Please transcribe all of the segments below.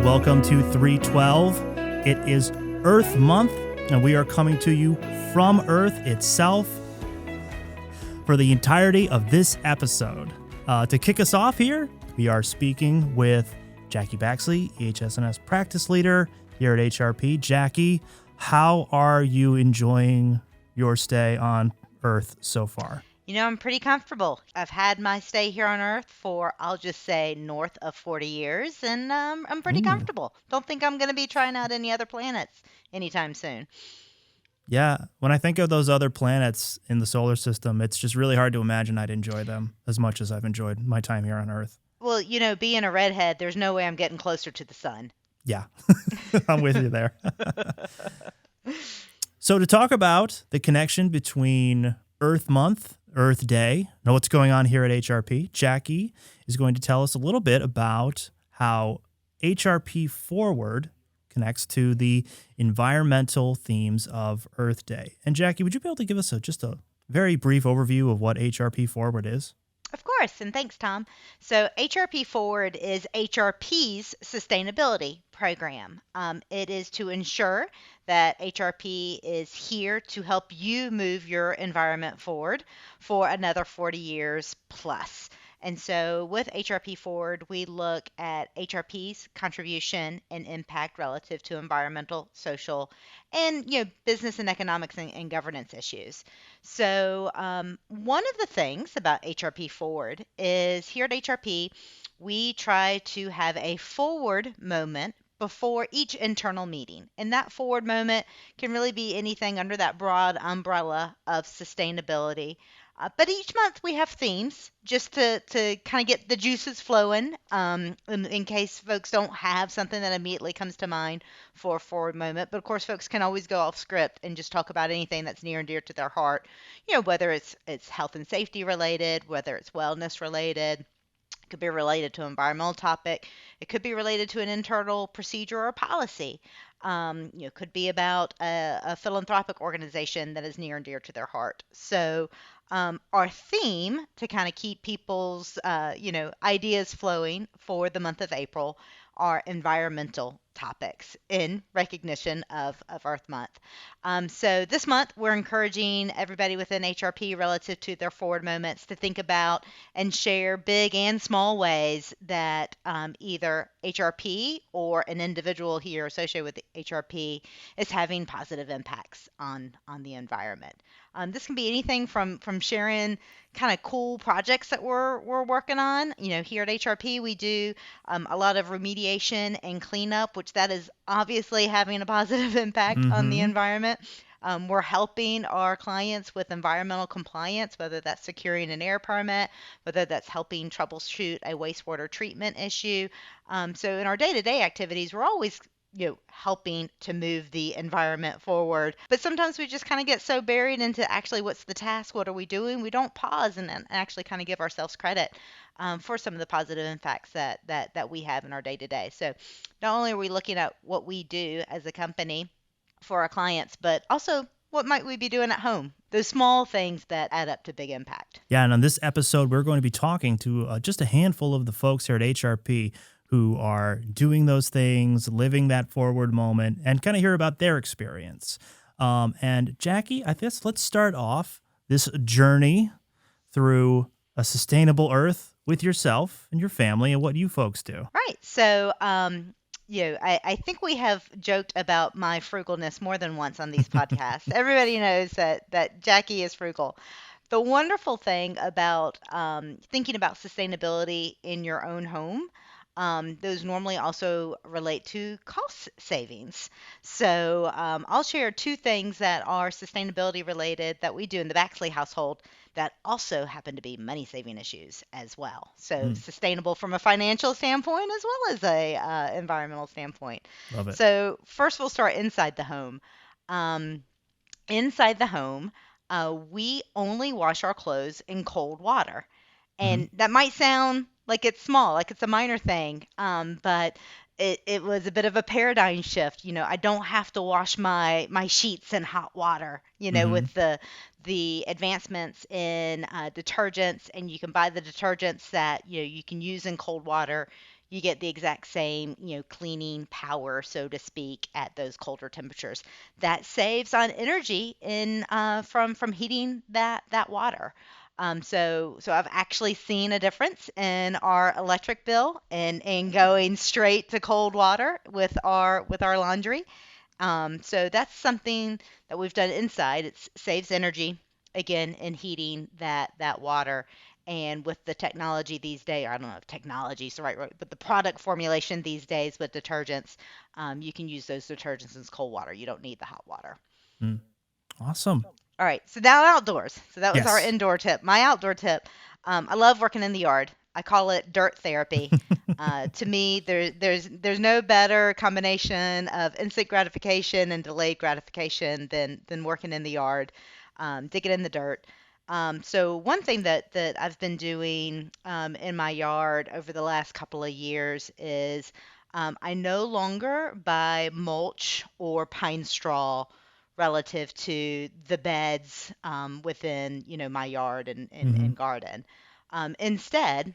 welcome to 312. It is Earth Month, and we are coming to you from Earth itself for the entirety of this episode. To kick us off here, we are speaking with Jackie Baxley, EHS&S practice leader here at HRP. Jackie, how are you enjoying your stay on Earth so far? You know, I'm pretty comfortable. I've had my stay here on Earth for, I'll just say, north of 40 years, and I'm pretty comfortable. Don't think I'm going to be trying out any other planets anytime soon. Yeah, when I think of those other planets in the solar system, it's just really hard to imagine I'd enjoy them as much as I've enjoyed my time here on Earth. Well, you know, being a redhead, there's no way I'm getting closer to the sun. Yeah, I'm with you there. So to talk about the connection between Earth Month, Earth Day, know what's going on here at HRP, Jackie is going to tell us a little bit about how HRP Forward connects to the environmental themes of Earth Day. And Jackie, would you be able to give us just a very brief overview of what HRP Forward is? Of course, and thanks, Tom. So HRP Forward is HRP's sustainability program. It is to ensure that HRP is here to help you move your environment forward for another 40 years plus. And so with HRP Forward, we look at HRP's contribution and impact relative to environmental, social, and business and economics and governance issues. So one of the things about HRP Forward is here at HRP, we try to have a forward moment before each internal meeting. And that forward moment can really be anything under that broad umbrella of sustainability. But each month we have themes just to kind of get the juices flowing in case folks don't have something that immediately comes to mind for a forward moment. But of course, folks can always go off script and just talk about anything that's near and dear to their heart, whether it's health and safety related, whether it's wellness related. It could be related to an environmental topic. It could be related to an internal procedure or policy. Could be about a philanthropic organization that is near and dear to their heart. So our theme to kind of keep people's, ideas flowing for the month of April are environmental topics in recognition of Earth Month. So this month, we're encouraging everybody within HRP relative to their forward moments to think about and share big and small ways that either HRP or an individual here associated with HRP is having positive impacts on the environment. This can be anything from sharing kind of cool projects that we're working on. Here at HRP, we do a lot of remediation and cleanup, which that is obviously having a positive impact on the environment. We're helping our clients with environmental compliance, whether that's securing an air permit, whether that's helping troubleshoot a wastewater treatment issue. So in our day-to-day activities, we're always helping to move the environment forward. But sometimes we just kind of get so buried into actually what's the task, what are we doing? We don't pause and actually kind of give ourselves credit for some of the positive impacts that we have in our day-to-day. So not only are we looking at what we do as a company for our clients, but also what might we be doing at home? Those small things that add up to big impact. Yeah, and on this episode, we're going to be talking to just a handful of the folks here at HRP who are doing those things, living that forward moment, and kind of hear about their experience. And Jackie, I guess let's start off this journey through a sustainable Earth with yourself and your family and what you folks do. Right. So, I think we have joked about my frugalness more than once on these podcasts. Everybody knows that Jackie is frugal. The wonderful thing about thinking about sustainability in your own home, those normally also relate to cost savings. So I'll share two things that are sustainability related that we do in the Baxley household that also happen to be money saving issues as well. So sustainable from a financial standpoint as well as a environmental standpoint. Love it. So first we'll start inside the home. Inside the home, we only wash our clothes in cold water. And that might sound like it's small, like it's a minor thing, but it was a bit of a paradigm shift. I don't have to wash my sheets in hot water, with the advancements in detergents, and you can buy the detergents that you can use in cold water. you get the exact same, cleaning power, so to speak, at those colder temperatures. That saves on energy in from heating that water. So I've actually seen a difference in our electric bill and going straight to cold water with our laundry. So that's something that we've done inside. It saves energy again in heating that water. And with the technology these days, I don't know if technology is the right word, but the product formulation these days with detergents, you can use those detergents as cold water. You don't need the hot water. Mm. Awesome. All right, so now outdoors. So that was our Yes. indoor tip. My outdoor tip, I love working in the yard. I call it dirt therapy. To me, there's no better combination of instant gratification and delayed gratification than working in the yard, digging in the dirt. So one thing that I've been doing in my yard over the last couple of years is I no longer buy mulch or pine straw relative to the beds within my yard Hmm. and garden. Instead,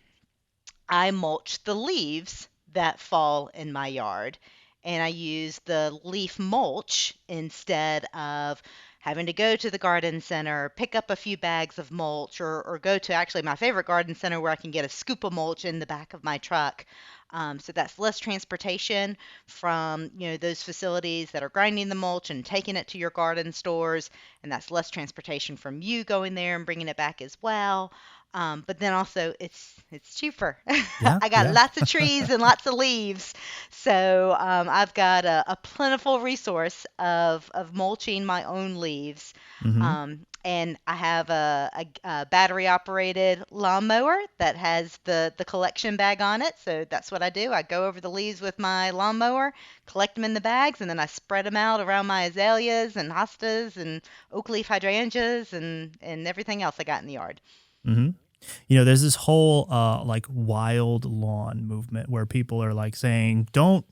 I mulch the leaves that fall in my yard, and I use the leaf mulch instead of having to go to the garden center, pick up a few bags of mulch, or go to actually my favorite garden center where I can get a scoop of mulch in the back of my truck. So that's less transportation from those facilities that are grinding the mulch and taking it to your garden stores, and that's less transportation from you going there and bringing it back as well. But then also it's cheaper. Yeah. I got Yeah. lots of trees and lots of leaves, so I've got a plentiful resource of mulching my own leaves. Hmm. And I have a battery operated lawnmower that has the collection bag on it. So that's what I do. I go over the leaves with my lawnmower, collect them in the bags, and then I spread them out around my azaleas and hostas and oak leaf hydrangeas and everything else I got in the yard. Hmm. There's this whole like wild lawn movement where people are like saying, don't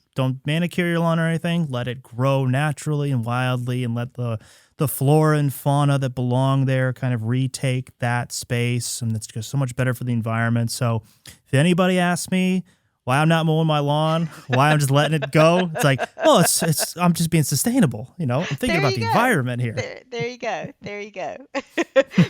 manicure your lawn or anything. Let it grow naturally and wildly, and let the flora and fauna that belong there kind of retake that space, and it's just so much better for the environment. So, if anybody asks me why I'm not mowing my lawn, why I'm just letting it go, it's like, well, it's I'm just being sustainable. I'm thinking There about you the go. environment here. There you go. There you go.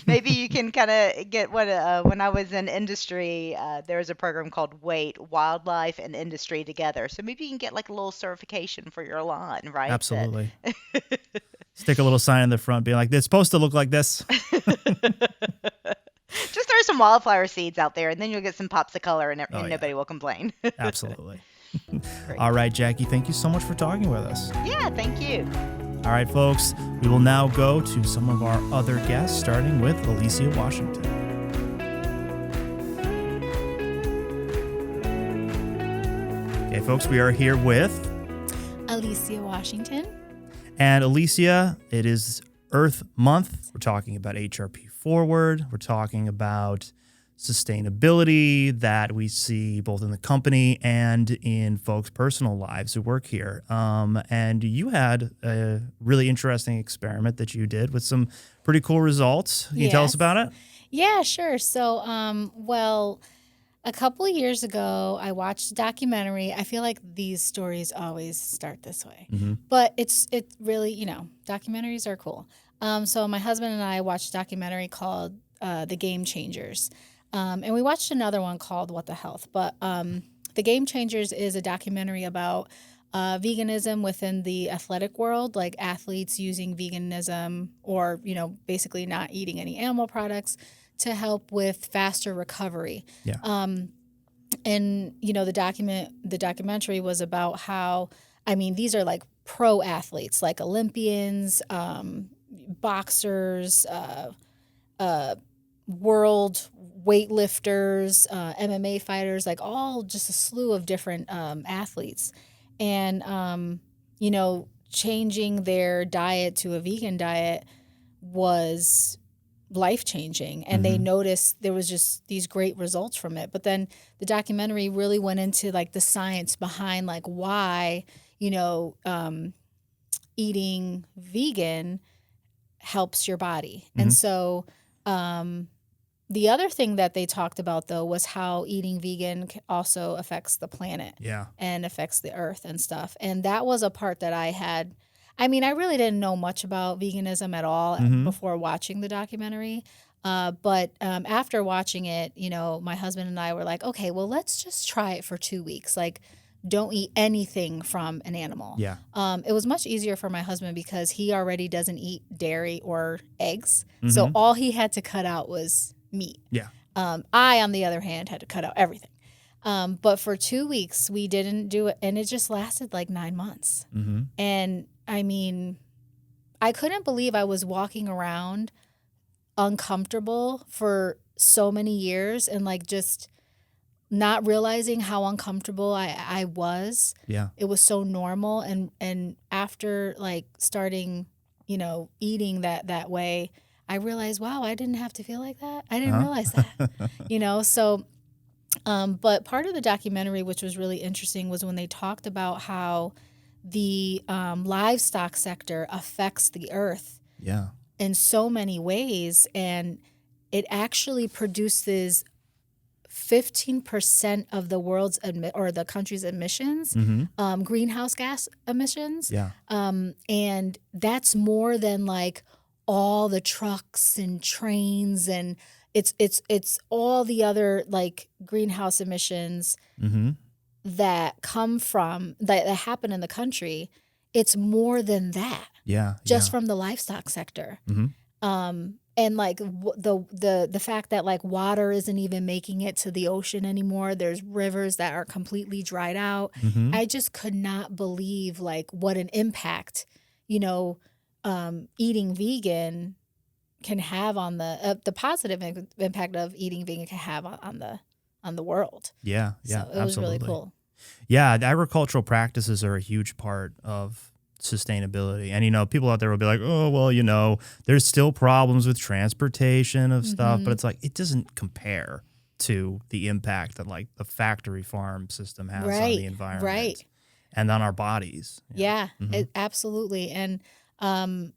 Maybe you can kind of get what when I was in industry, there was a program called WAIT, Wildlife and Industry Together. So maybe you can get like a little certification for your lawn, right? That Absolutely. Stick a little sign in the front being like, it's supposed to look like this. just throw some wildflower seeds out there, and then you'll get some pops of color, Oh, and yeah. nobody will complain. Absolutely. Great. All right, Jackie, thank you so much for talking with us. Yeah, thank you. All right, folks, we will now go to some of our other guests, starting with Alicia Washington. Okay, folks, we are here with Alicia Washington. And Alicia, it is Earth Month. We're talking about HRP Forward. We're talking about sustainability that we see both in the company and in folks' personal lives who work here. And you had a really interesting experiment that you did with some pretty cool results. Can you tell us Yes. about it? Yeah, sure. So, well, a couple of years ago, I watched a documentary. I feel like these stories always start this way, Mm-hmm. but it really, documentaries are cool. So my husband and I watched a documentary called The Game Changers, and we watched another one called What the Health. But The Game Changers is a documentary about veganism within the athletic world, like athletes using veganism or, basically not eating any animal products to help with faster recovery. Yeah. And the documentary was about how, these are like pro athletes, like Olympians, boxers, world weightlifters, MMA fighters, like all just a slew of different athletes. And, changing their diet to a vegan diet was life changing, and they noticed there was just these great results from it. But then the documentary really went into like the science behind like why eating vegan helps your body. And so The other thing that they talked about, though, was how eating vegan also affects the planet Yeah. and affects the earth and stuff. And that was a part that I mean, I really didn't know much about veganism at all before watching the documentary. But after watching it, my husband and I were like, okay, well, let's just try it for 2 weeks. Like, don't eat anything from an animal. Yeah. It was much easier for my husband because he already doesn't eat dairy or eggs. So all he had to cut out was meat. Yeah. I, on the other hand, had to cut out everything. But for 2 weeks, we didn't do it. And it just lasted like 9 months. And I mean, I couldn't believe I was walking around uncomfortable for so many years and like just not realizing how uncomfortable I was. Yeah. It was so normal. And after like starting, eating that way, I realized, wow, I didn't have to feel like that. I didn't realize that, so, but part of the documentary, which was really interesting, was when they talked about how the livestock sector affects the earth Yeah. in so many ways. And it actually produces 15% of the world's or the country's emissions, greenhouse gas emissions. Yeah. And that's more than like all the trucks and trains, and it's all the other like greenhouse emissions that come from that happen in the country. It's more than that. Yeah. Just from the livestock sector. And like the fact that like water isn't even making it to the ocean anymore. There's rivers that are completely dried out. I just could not believe like what an impact, eating vegan can have on the positive impact of eating vegan can have on the world. Yeah. Yeah. So it was really cool. Yeah. The agricultural practices are a huge part of sustainability. And, people out there will be like, oh, well, there's still problems with transportation of stuff, but it's like, it doesn't compare to the impact that like the factory farm system has on the environment and on our bodies. Yeah, absolutely. And, I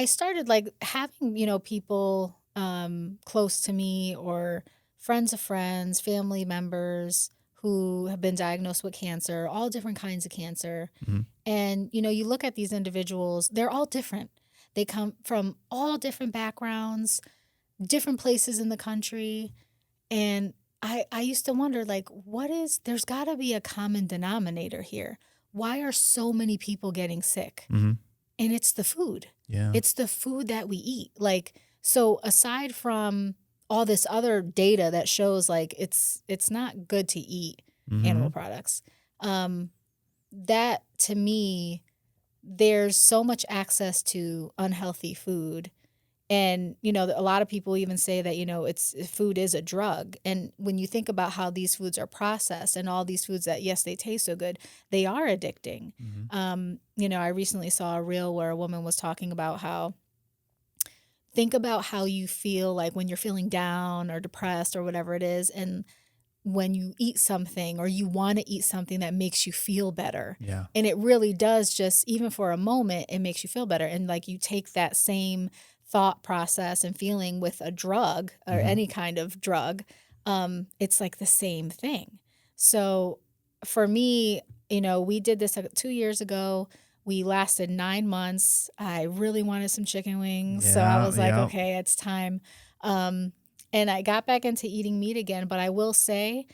started like having, people close to me or friends of friends, family members who have been diagnosed with cancer, all different kinds of cancer. And, you look at these individuals, they're all different. They come from all different backgrounds, different places in the country. And I used to wonder, like, there's got to be a common denominator here. Why are so many people getting sick? And it's the food. Yeah. It's the food that we eat. Like, so aside from all this other data that shows like it's not good to eat animal products. That to me, there's so much access to unhealthy food. And, a lot of people even say that, food is a drug. And when you think about how these foods are processed and all these foods that, yes, they taste so good, they are addicting. I recently saw a reel where a woman was talking about think about how you feel like when you're feeling down or depressed or whatever it is. And when you eat something or you want to eat something that makes you feel better. Yeah. And it really does, just even for a moment, it makes you feel better. And like you take that same thought process and feeling with a drug or any kind of drug, it's like the same thing. So for me, we did this 2 years ago. We lasted 9 months. I really wanted some chicken wings. So I was like, okay, it's time. And I got back into eating meat again, but I will say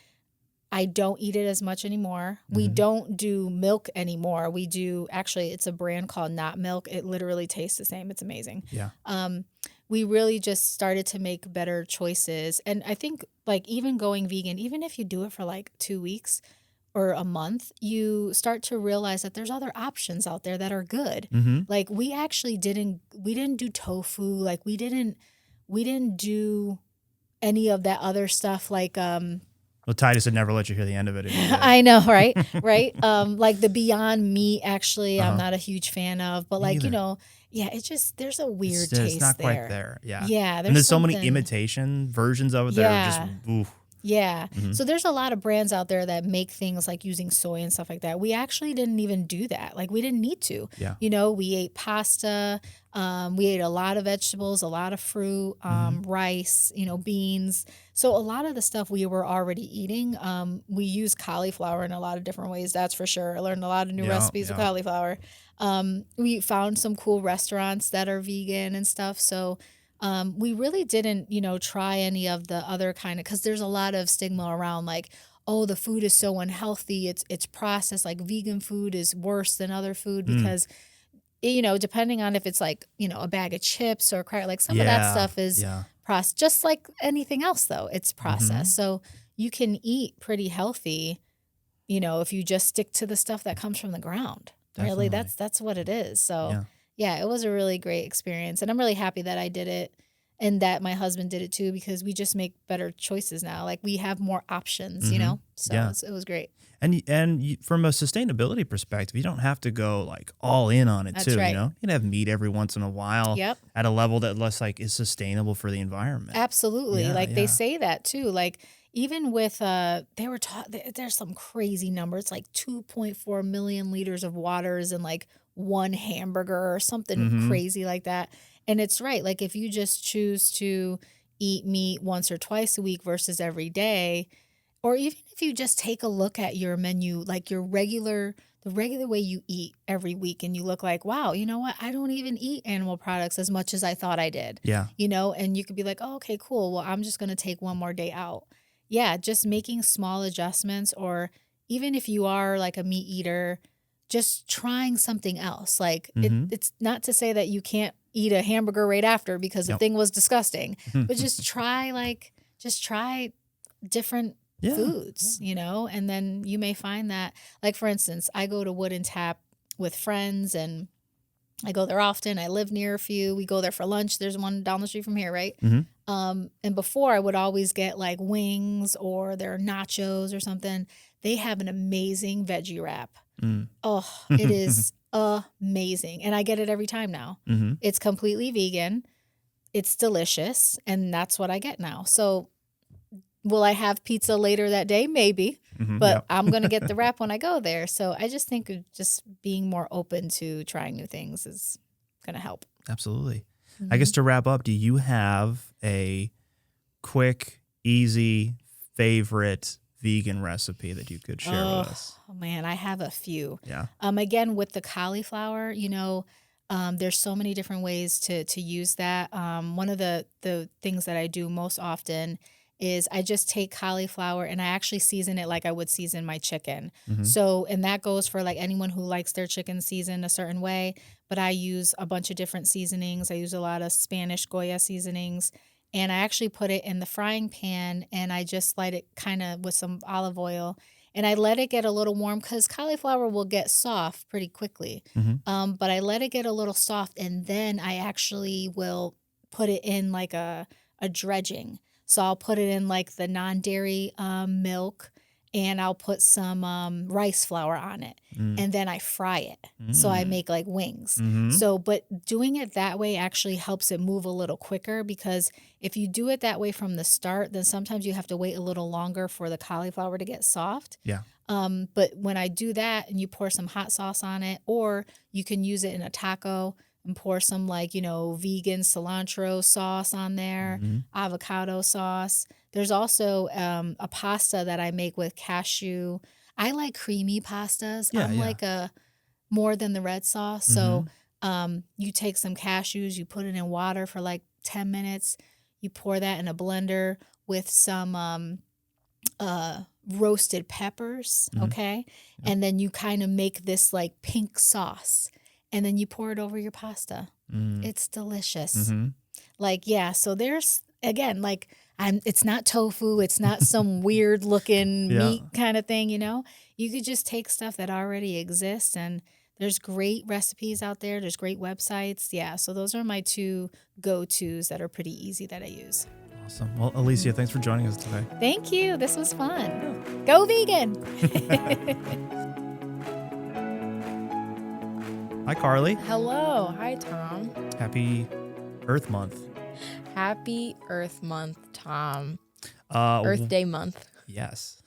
I don't eat it as much anymore. We don't do milk anymore. We do, actually, it's a brand called Not Milk. It literally tastes the same. It's amazing. Yeah. We really just started to make better choices. And I think like even going vegan, even if you do it for like 2 weeks or a month, you start to realize that there's other options out there that are good. Like we actually didn't do tofu. Like we didn't do any of that other stuff like Well, Titus would never let you hear the end of it. If you did. I know, right? Right. Like the Beyond Meat, actually, I'm not a huge fan of, but like, it's just, there's a weird taste It's not there. quite there. Yeah. Yeah. And there's so many imitation versions of it that are just, oof. Yeah. Mhm. So there's a lot of brands out there that make things like using soy and stuff like that. We actually didn't even do that. Like we didn't need to. Yeah. We ate pasta. We ate a lot of vegetables, a lot of fruit, rice, beans. So a lot of the stuff we were already eating. We use cauliflower in a lot of different ways. That's for sure. I learned a lot of new recipes with cauliflower. We found some cool restaurants that are vegan and stuff. So we really didn't, try any of the other kind of, because there's a lot of stigma around like, oh, the food is so unhealthy. It's processed. Like vegan food is worse than other food because, depending on if it's like, a bag of chips or cracker, like some of that stuff is processed. Just like anything else, though, it's processed. So you can eat pretty healthy, if you just stick to the stuff that comes from the ground. Definitely. Really, that's what it is. So. Yeah, it was a really great experience. And I'm really happy that I did it and that my husband did it too, because we just make better choices now. Like we have more options, So it was great. And from a sustainability perspective, you don't have to go like all in on it. That's too. right. You can have meat every once in a while at a level that less like is sustainable for the environment. Absolutely. They say that too. Like even with they were taught there's some crazy numbers like 2.4 million liters of water is in like one hamburger or something crazy like that. And it's right. Like if you just choose to eat meat once or twice a week versus every day, or even if you just take a look at your menu, like the regular way you eat every week, and you look like, wow, you know what? I don't even eat animal products as much as I thought I did. Yeah. And you could be like, oh, okay, cool. Well, I'm just going to take one more day out. Yeah. Just making small adjustments, or even if you are like a meat eater, just trying something else. Like it's not to say that you can't eat a hamburger right after because the thing was disgusting, but just try different foods, and then you may find that, like, for instance, I go to Wood and Tap with friends and I go there often. I live near a few. We go there for lunch. There's one down the street from here, right? And before I would always get like wings or their nachos or something. They have an amazing veggie wrap. Oh, it is amazing. And I get it every time now. It's completely vegan. It's delicious. And that's what I get now. So will I have pizza later that day? Maybe. But I'm going to get the wrap when I go there. So I just think just being more open to trying new things is going to help. Absolutely. I guess to wrap up, do you have a quick, easy, favorite vegan recipe that you could share with us? Oh man, I have a few. Yeah. Again, with the cauliflower, there's so many different ways to use that. One of the things that I do most often is I just take cauliflower and I actually season it like I would season my chicken. So, and that goes for like anyone who likes their chicken seasoned a certain way, but I use a bunch of different seasonings. I use a lot of Spanish Goya seasonings, and I actually put it in the frying pan and I just light it kind of with some olive oil, and I let it get a little warm because cauliflower will get soft pretty quickly. But I let it get a little soft, and then I actually will put it in like a dredging. So I'll put it in like the non-dairy milk, and I'll put some rice flour on it, and then I fry it. So I make like wings. So, but doing it that way actually helps it move a little quicker, because if you do it that way from the start, then sometimes you have to wait a little longer for the cauliflower to get soft. Yeah. But when I do that and you pour some hot sauce on it, or you can use it in a taco and pour some vegan cilantro sauce on there, avocado sauce. There's also a pasta that I make with cashew. I like creamy pastas. I'm like a more than the red sauce. So you take some cashews, you put it in water for like 10 minutes. You pour that in a blender with some roasted peppers, okay? Yeah. And then you kind of make this like pink sauce. And then you pour it over your pasta. It's delicious. Like, yeah, so there's, again, like, it's not tofu. It's not some weird looking meat kind of thing, You could just take stuff that already exists, and there's great recipes out there. There's great websites. Yeah, so those are my two go-tos that are pretty easy that I use. Awesome. Well, Alicia, thanks for joining us today. Thank you. This was fun. Go vegan. Hi, Carly. Hello. Hi, Tom. Happy Earth Month. Happy Earth Month, Tom. Earth Day month. Yes.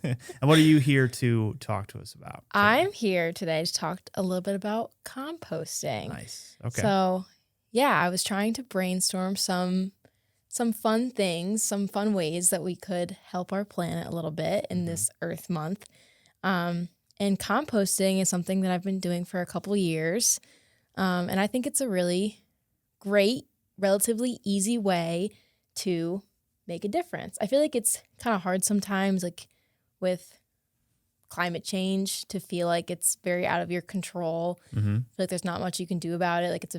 And what are you here to talk to us about today? I'm here today to talk a little bit about composting. Nice. Okay. So, yeah, I was trying to brainstorm some fun things, some fun ways that we could help our planet a little bit in this Earth Month. And composting is something that I've been doing for a couple years. And I think it's a really great, relatively easy way to make a difference. I feel like it's kind of hard sometimes, like with climate change, to feel like it's very out of your control. I feel like there's not much you can do about it. Like it's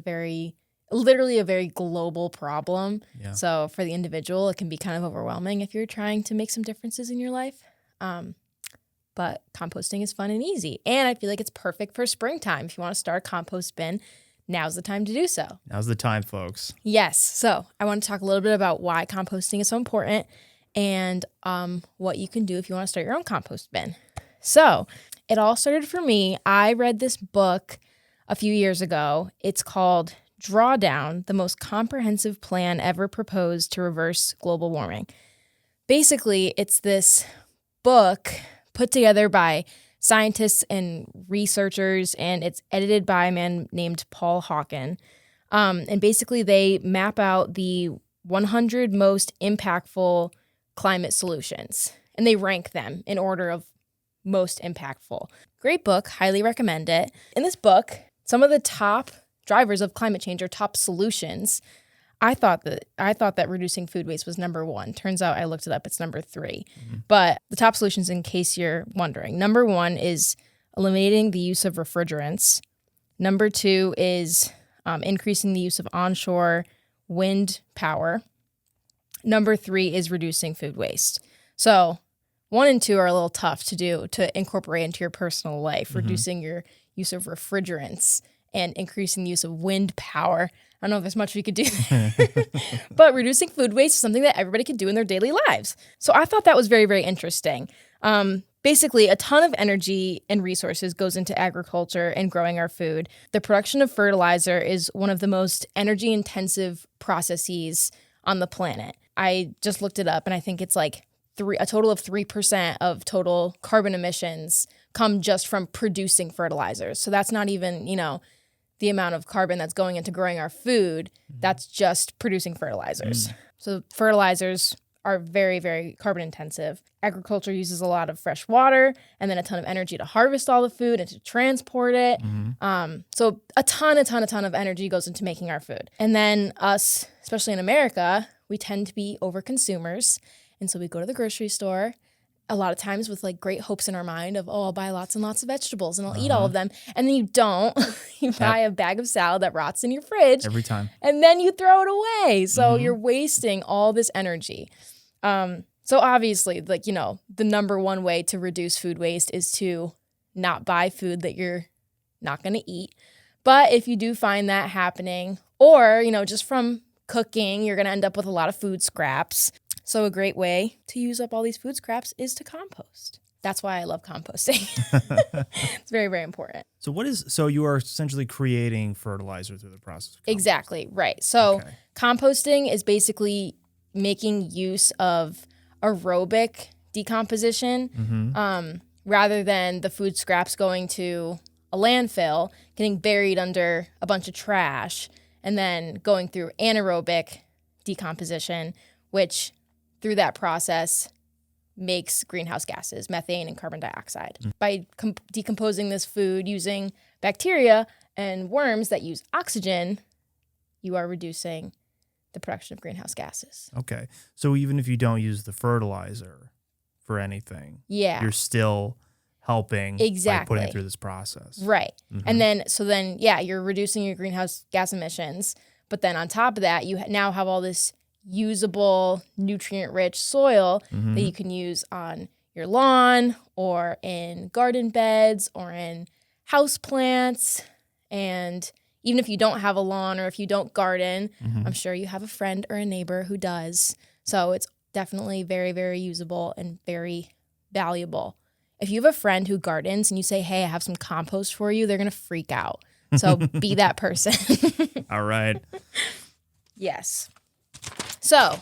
literally a very global problem. Yeah. So for the individual, it can be kind of overwhelming if you're trying to make some differences in your life. But composting is fun and easy. And I feel like it's perfect for springtime. If you want to start a compost bin, now's the time to do so. Now's the time, folks. Yes. So I want to talk a little bit about why composting is so important and what you can do if you want to start your own compost bin. So it all started for me. I read this book a few years ago. It's called Drawdown, the most comprehensive plan ever proposed to reverse global warming. Basically, it's this book put together by scientists and researchers, and it's edited by a man named Paul Hawken. And basically, they map out the 100 most impactful climate solutions, and they rank them in order of most impactful. Great book, highly recommend it. In this book, some of the top drivers of climate change or top solutions. I thought that reducing food waste was number 1. Turns out I looked it up, it's number 3. But the top solutions, in case you're wondering, number 1 is eliminating the use of refrigerants. Number 2 is increasing the use of onshore wind power. Number 3 is reducing food waste. So 1 and 2 are a little tough to incorporate into your personal life, reducing your use of refrigerants and increasing the use of wind power. I don't know if there's much we could do there. But reducing food waste is something that everybody could do in their daily lives. So I thought that was very, very interesting. Basically, a ton of energy and resources goes into agriculture and growing our food. The production of fertilizer is one of the most energy-intensive processes on the planet. I just looked it up, and I think it's like a total of 3% of total carbon emissions come just from producing fertilizers. So that's not even, the amount of carbon that's going into growing our food. That's just producing fertilizers. So fertilizers are very, very carbon intensive. Agriculture uses a lot of fresh water and then a ton of energy to harvest all the food and to transport it. So a ton of energy goes into making our food. And then us, especially in America, we tend to be over consumers. And so we go to the grocery store a lot of times with like great hopes in our mind of, I'll buy lots and lots of vegetables and I'll eat all of them. And then you don't. You buy a bag of salad that rots in your fridge. Every time. And then you throw it away. So you're wasting all this energy. So obviously, the number 1 way to reduce food waste is to not buy food that you're not going to eat. But if you do find that happening, or, just from cooking, you're going to end up with a lot of food scraps. So a great way to use up all these food scraps is to compost. That's why I love composting. It's very, very important. So you are essentially creating fertilizer through the process of composting. Exactly, right. So composting is basically making use of aerobic decomposition rather than the food scraps going to a landfill, getting buried under a bunch of trash, and then going through anaerobic decomposition, which through that process makes greenhouse gases, methane and carbon dioxide. By decomposing this food using bacteria and worms that use oxygen, you are reducing the production of greenhouse gases. Okay. So even if you don't use the fertilizer for anything, you're still helping by putting it through this process. Right. And then, you're reducing your greenhouse gas emissions. But then on top of that, you now have all this usable, nutrient-rich soil that you can use on your lawn or in garden beds or in house plants. And even if you don't have a lawn or if you don't garden, I'm sure you have a friend or a neighbor who does. So it's definitely very, very usable and very valuable. If you have a friend who gardens and you say, hey, I have some compost for you, they're going to freak out. So be that person. All right. Yes. So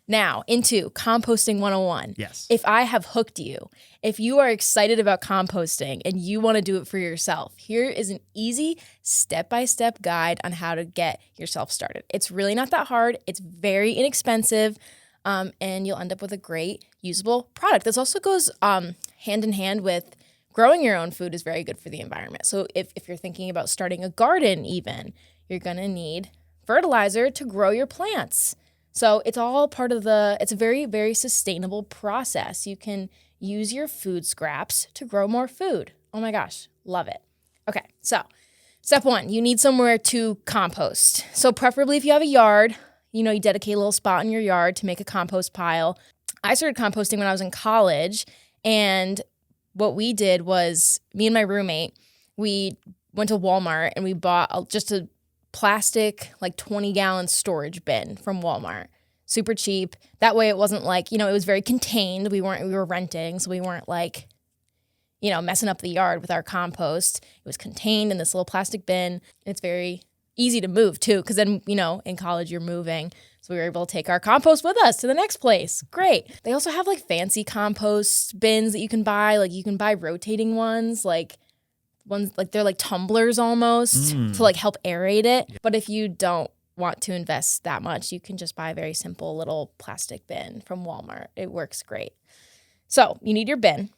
Now, into composting 101. Yes. If I have hooked you, if you are excited about composting and you want to do it for yourself, here is an easy step-by-step guide on how to get yourself started. It's really not that hard. It's very inexpensive, and you'll end up with a great, usable product. This also goes hand in hand with growing your own food is very good for the environment. So if you're thinking about starting a garden even, you're going to need fertilizer to grow your plants. So it's all part of it's a very, very sustainable process. You can use your food scraps to grow more food. Oh my gosh, love it. Okay, so step 1, you need somewhere to compost. So preferably if you have a yard, you dedicate a little spot in your yard to make a compost pile. I started composting when I was in college, and what we did was me and my roommate, we went to Walmart and we bought just a plastic 20-gallon storage bin from Walmart. Super cheap. That way it wasn't it was very contained. We were renting, so we weren't messing up the yard with our compost. It was contained in this little plastic bin. It's very easy to move too, because then, in college you're moving. So we were able to take our compost with us to the next place. Great. They also have fancy compost bins that you can buy. You can buy rotating ones, ones they're tumblers almost to help aerate it. Yeah. But if you don't want to invest that much, you can just buy a very simple little plastic bin from Walmart. It works great. So you need your bin.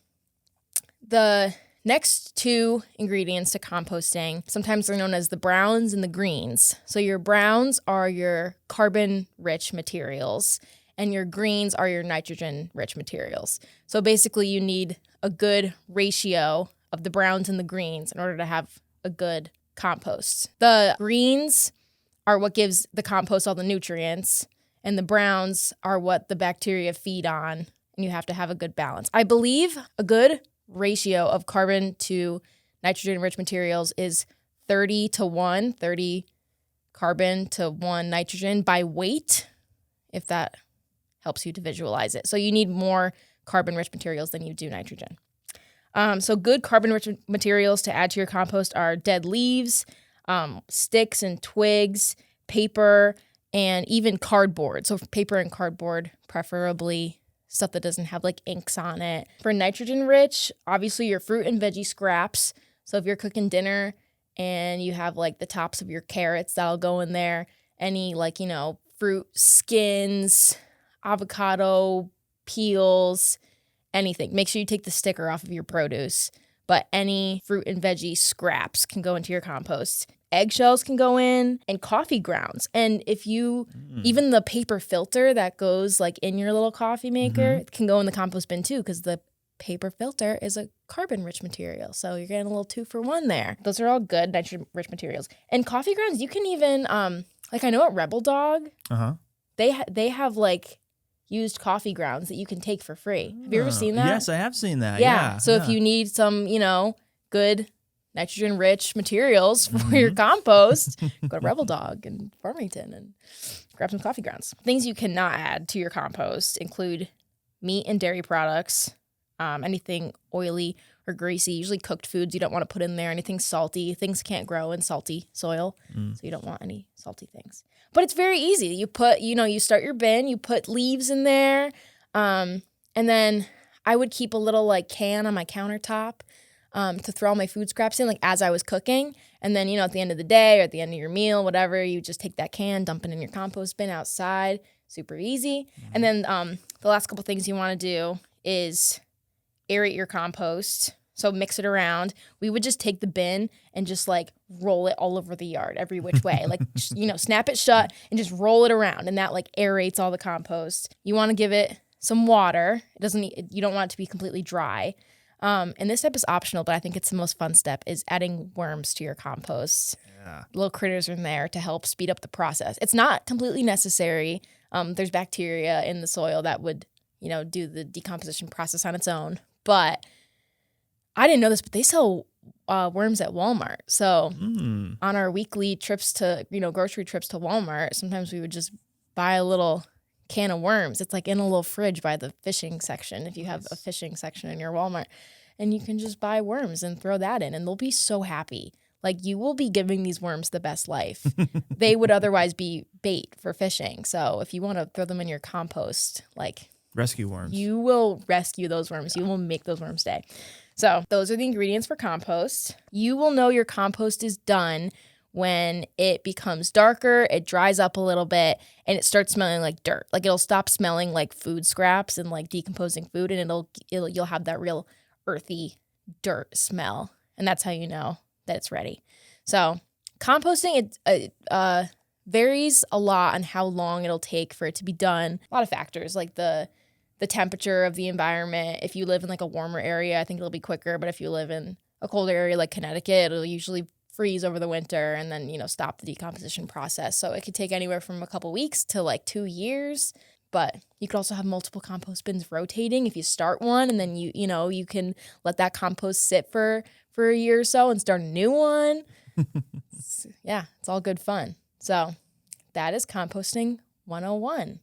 The next 2 ingredients to composting, sometimes they're known as the browns and the greens. So your browns are your carbon-rich materials, and your greens are your nitrogen-rich materials. So basically you need a good ratio of the browns and the greens in order to have a good compost. The greens are what gives the compost all the nutrients, and the browns are what the bacteria feed on, and you have to have a good balance. I believe a good ratio of carbon to nitrogen-rich materials is 30 to 1, 30 carbon to 1 nitrogen by weight, if that helps you to visualize it. So you need more carbon-rich materials than you do nitrogen. So good carbon-rich materials to add to your compost are dead leaves, sticks and twigs, paper, and even cardboard. So paper and cardboard, preferably stuff that doesn't have inks on it. For nitrogen-rich, obviously your fruit and veggie scraps. So if you're cooking dinner and you have the tops of your carrots, that'll go in there. Any fruit skins, avocado peels, anything. Make sure you take the sticker off of your produce, but any fruit and veggie scraps can go into your compost. Eggshells can go in, and coffee grounds. And if you, even the paper filter that goes in your little coffee maker can go in the compost bin too, because the paper filter is a carbon-rich material. So you're getting a little 2-for-1 there. Those are all good nitrogen-rich materials. And coffee grounds, you can even, I know at Rebel Dog, they have used coffee grounds that you can take for free. Have you ever seen that? Yes, I have seen that. Yeah. So if you need some, good nitrogen-rich materials for your compost, go to Rebel Dog in Farmington and grab some coffee grounds. Things you cannot add to your compost include meat and dairy products, anything oily or greasy, usually cooked foods you don't want to put in there, anything salty. Things can't grow in salty soil, so you don't want any salty things. But it's very easy. You put, you start your bin, you put leaves in there, and then I would keep a little can on my countertop to throw all my food scraps in as I was cooking. And then, at the end of the day or at the end of your meal, whatever, you just take that can, dump it in your compost bin outside. Super easy. And then the last couple things you want to do is aerate your compost. So mix it around. We would just take the bin and just roll it all over the yard every which way. Snap it shut and just roll it around. And that aerates all the compost. You want to give it some water. You don't want it to be completely dry. And this step is optional, but I think it's the most fun step, is adding worms to your compost. Yeah. Little critters are in there to help speed up the process. It's not completely necessary. There's bacteria in the soil that would, do the decomposition process on its own. But I didn't know this, but they sell worms at Walmart. So on our weekly trips to, grocery trips to Walmart, sometimes we would just buy a little can of worms. It's in a little fridge by the fishing section, if you have a fishing section in your Walmart. And you can just buy worms and throw that in, and they'll be so happy. like you will be giving these worms the best life. They would otherwise be bait for fishing. So if you want to throw them in your compost, like Rescue worms. you will rescue those worms. You will make those worms stay. So those are the ingredients for compost. You will know your compost is done when it becomes darker, it dries up a little bit, and it starts smelling like dirt. Like it'll stop smelling like food scraps and like decomposing food, and you'll have that real earthy dirt smell. And that's how you know that it's ready. So composting, it varies a lot on how long it'll take for it to be done. A lot of factors like the temperature of the environment. If you live in like a warmer area, I think it'll be quicker. But if you live in a colder area like Connecticut, it'll usually freeze over the winter and then, stop the decomposition process. So it could take anywhere from a couple weeks to like 2 years. But you could also have multiple compost bins rotating if you start one, and then you can let that compost sit for a year or so and start a new one. It's all good fun. So that is composting 101.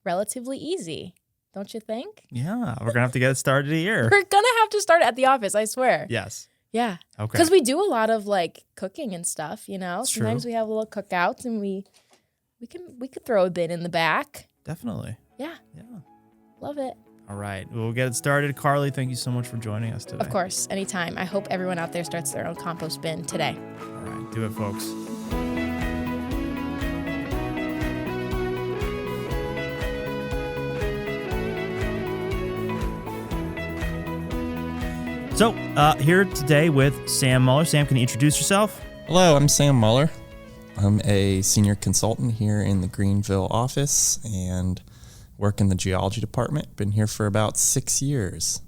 Relatively easy, don't you think? Yeah, we're going to have to get it started here. We're going to have to start at the office, I swear. Yes. Yeah. Okay. Because we do a lot of like cooking and stuff, It's Sometimes true. we have little cookouts and we could throw a bin in the back. Definitely. Yeah. Yeah. Love it. All right. We'll get it started. Carly, thank you so much for joining us today. Of course, anytime. I hope everyone out there starts their own compost bin today. All right. Do it, folks. So, here today with Sam Muller. Sam, can you introduce yourself? Hello, I'm Sam Muller. I'm a senior consultant here in the Greenville office and work in the geology department. Been here for about 6 years.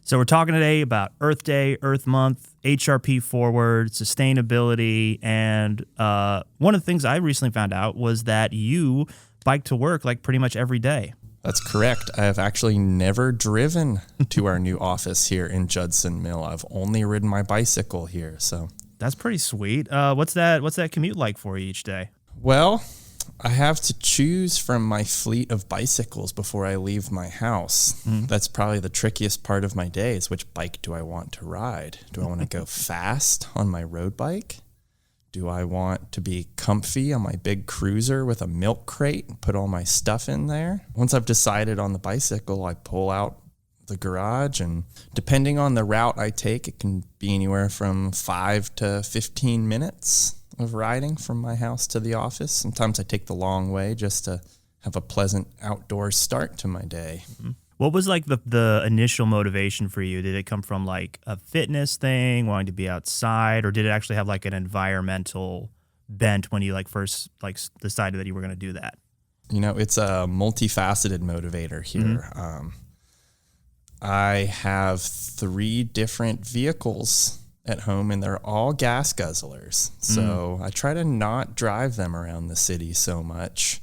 So we're talking today about Earth Day, Earth Month, HRP Forward, sustainability, and one of the things I recently found out was that you bike to work like pretty much every day. That's correct. I have actually never driven to our new office here in Judson Mill. I've only ridden my bicycle here, so. That's pretty sweet. What's that commute like for you each day? Well, I have to choose from my fleet of bicycles before I leave my house. That's probably the trickiest part of my day is which bike do I want to ride? Do I want to go fast on my road bike? Do I want to be comfy on my big cruiser with a milk crate and put all my stuff in there? Once I've decided on the bicycle, I pull out the garage, and depending on the route I take, it can be anywhere from 5 to 15 minutes of riding from my house to the office. Sometimes I take the long way just to have a pleasant outdoor start to my day. What was like the initial motivation for you? Did it come from like a fitness thing, wanting to be outside, or did it actually have like an environmental bent when you like first like decided that you were going to do that? It's a multifaceted motivator here. I have 3 different vehicles at home, and they're all gas guzzlers. So I try to not drive them around the city so much,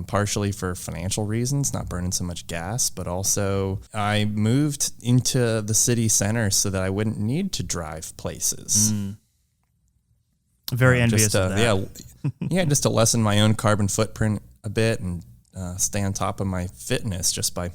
partially for financial reasons, not burning so much gas, but also I moved into the city center so that I wouldn't need to drive places. Very envious of that. Just to lessen my own carbon footprint a bit and stay on top of my fitness just by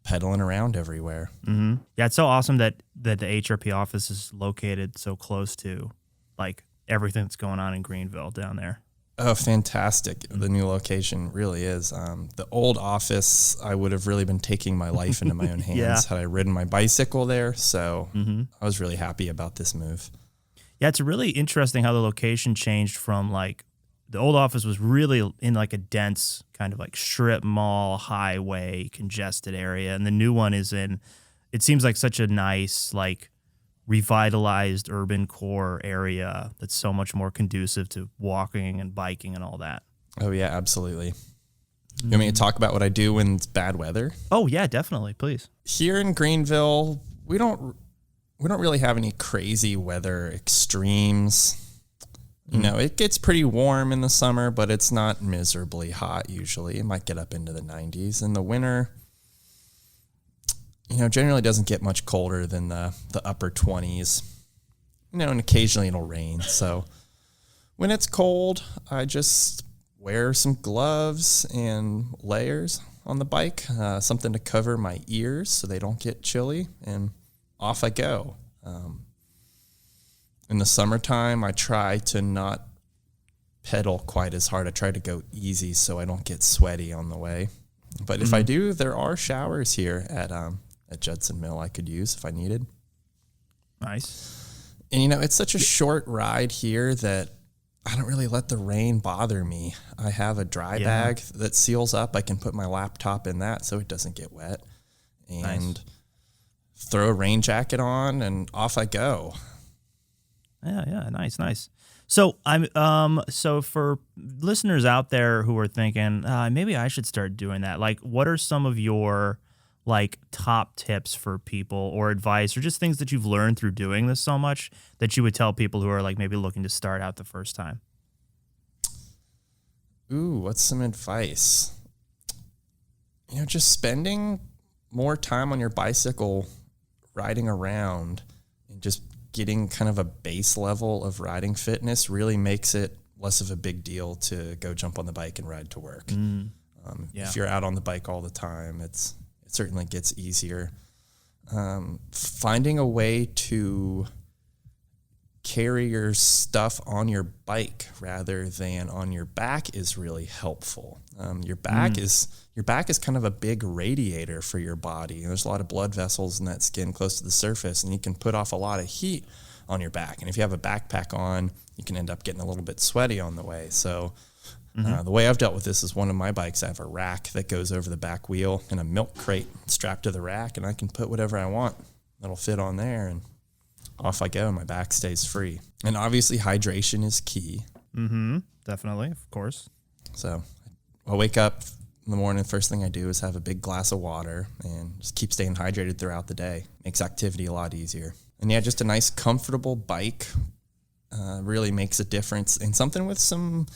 pedaling around everywhere. Mm-hmm. Yeah, it's so awesome that the HRP office is located so close to like everything that's going on in Greenville down there. Oh, fantastic. The new location really is. The old office, I would have really been taking my life into my own hands had I ridden my bicycle there. So I was really happy about this move. Yeah, it's really interesting how the location changed from like the old office was really in like a dense kind of like strip mall, highway, congested area. And the new one is in, it seems like such a nice, like revitalized urban core area that's so much more conducive to walking and biking and all that. Oh, yeah, absolutely. You want me to talk about what I do when it's bad weather? Oh, yeah, definitely. Please. Here in Greenville, we don't really have any crazy weather extremes. It gets pretty warm in the summer, but it's not miserably hot usually. It might get up into the 90s. In the winter, generally doesn't get much colder than the upper 20s. And occasionally it'll rain. So when it's cold, I just wear some gloves and layers on the bike, something to cover my ears so they don't get chilly, and off I go. In the summertime, I try to not pedal quite as hard. I try to go easy so I don't get sweaty on the way. But if I do, there are showers here at Judson Mill I could use if I needed. Nice. And, it's such a short ride here that I don't really let the rain bother me. I have a dry bag that seals up. I can put my laptop in that so it doesn't get wet. And throw a rain jacket on and off I go. Yeah, nice. So so for listeners out there who are thinking, maybe I should start doing that. Like, what are some of your top tips for people or advice or just things that you've learned through doing this so much that you would tell people who are maybe looking to start out the first time? Ooh, what's some advice? Just spending more time on your bicycle riding around and just getting kind of a base level of riding fitness really makes it less of a big deal to go jump on the bike and ride to work. If you're out on the bike all the time, it certainly gets easier. Finding a way to carry your stuff on your bike rather than on your back is really helpful. Your back is kind of a big radiator for your body. There's a lot of blood vessels in that skin close to the surface, and you can put off a lot of heat on your back. And if you have a backpack on, you can end up getting a little bit sweaty on the way. So the way I've dealt with this is one of my bikes, I have a rack that goes over the back wheel and a milk crate strapped to the rack, and I can put whatever I want that'll fit on there, and off I go, and my back stays free. And obviously hydration is key. Definitely, of course. So I'll wake up in the morning, first thing I do is have a big glass of water and just keep staying hydrated throughout the day. Makes activity a lot easier. And just a nice comfortable bike really makes a difference. And something with some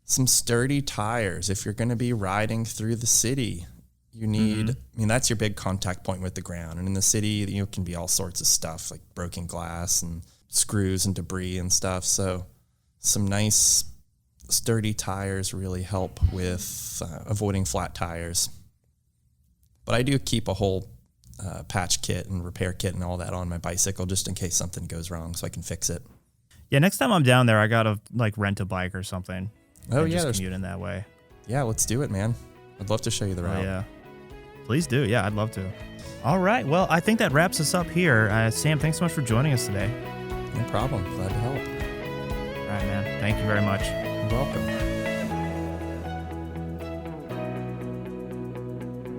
sturdy tires. If you're going to be riding through the city, you need, that's your big contact point with the ground. And in the city, it can be all sorts of stuff like broken glass and screws and debris and stuff. So some nice sturdy tires really help with avoiding flat tires. But I do keep a whole patch kit and repair kit and all that on my bicycle just in case something goes wrong so I can fix it. Yeah, next time I'm down there, I got to rent a bike or something. Oh, and yeah. Just commute in that way. Yeah, let's do it, man. I'd love to show you the route. Yeah. Please do. Yeah, I'd love to. All right. Well, I think that wraps us up here. Sam, thanks so much for joining us today. No problem. Glad to help. All right, man. Thank you very much. You're welcome.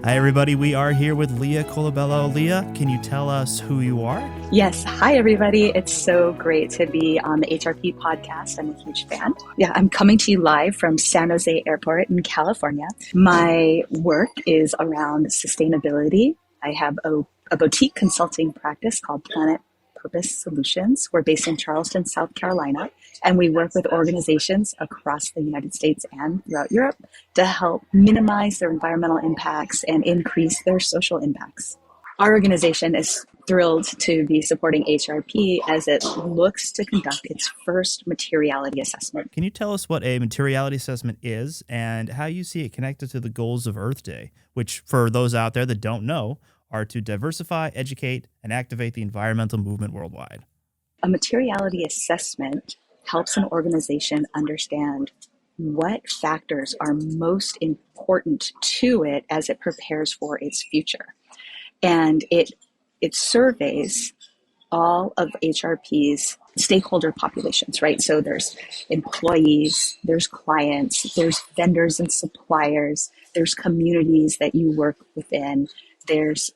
Hi, everybody. We are here with Leah Colabello. Leah, can you tell us who you are? Yes. Hi, everybody. It's so great to be on the HRP podcast. I'm a huge fan. Yeah, I'm coming to you live from San Jose Airport in California. My work is around sustainability. I have a boutique consulting practice called Planet Purpose Solutions. We're based in Charleston, South Carolina, and we work with organizations across the United States and throughout Europe to help minimize their environmental impacts and increase their social impacts. Our organization is thrilled to be supporting HRP as it looks to conduct its first materiality assessment. Can you tell us what a materiality assessment is and how you see it connected to the goals of Earth Day, which, for those out there that don't know, are to diversify, educate, and activate the environmental movement worldwide? A materiality assessment helps an organization understand what factors are most important to it as it prepares for its future. And it surveys all of HRP's stakeholder populations, right? So there's employees, there's clients, there's vendors and suppliers, there's communities that you work within, there's